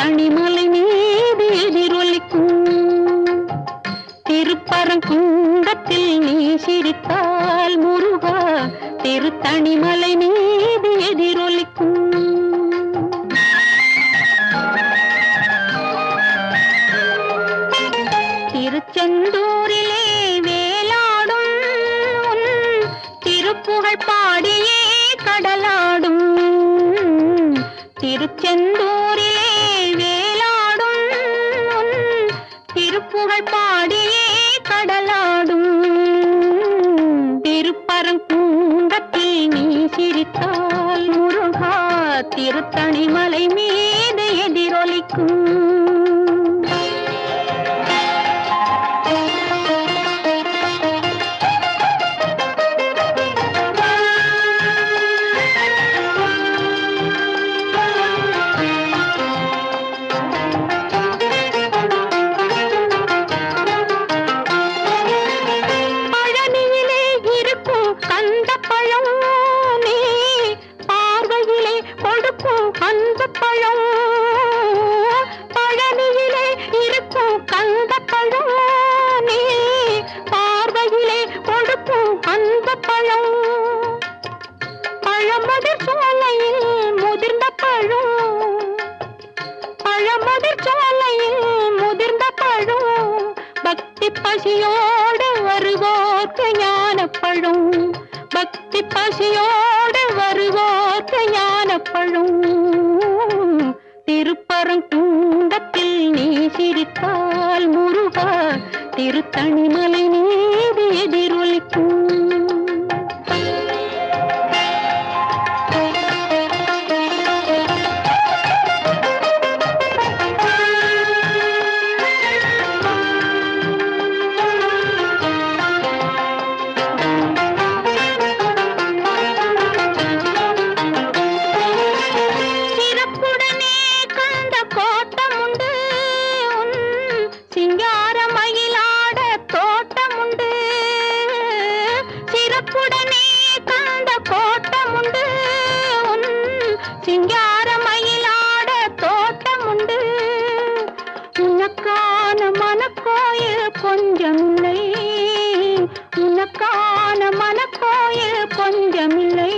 திருத்தணிமலை மீது எதிரொலிக்கும். திருப்பரங்குன்றத்தில் நீ சிரித்தால் முருகா திருத்தணிமலை மீது எதிரொலிக்கும். திருச்செந்தூரிலே வேலாடும் திருப்புகழ் பாடியே கடலாடும். திருச்செந்தூரிலே வேலாடும் திருப்புகழ் பாடியே கடலாடும். திருப்பரங்குன்றத்தில் நீ சிரித்தால் முருகா திருத்தணிமலை மீது எதிரொலிக்கும். பழனியிலே இருக்கும் கந்த பழம் நீ பார்வையிலே கொடுக்கும் அந்த பழம். பழமுதிர் சோலையில் முதிர்ந்த பழம். பழமுதிர் சோலையில் முதிர்ந்த பழம். பக்தி பசியோடு வருவோர்க்கு ஞான பழம். பக்தி பசியோடு வருவோர்க்கு ஞான பழம். திருப்பரங்குன்றத்தில் நீ சிரித்தால் முருகா திருத்தணிமலை மீது எதிரொலிக்கும். சிறப்புடனே கந்த கோட்டமுண்டு சிங்கார மயிலாட தோட்டமுண்டு. உனக்கான மனக்கோயில் கொஞ்சமில்லை. உனக்கான மனக்கோயில் கொஞ்சமில்லை.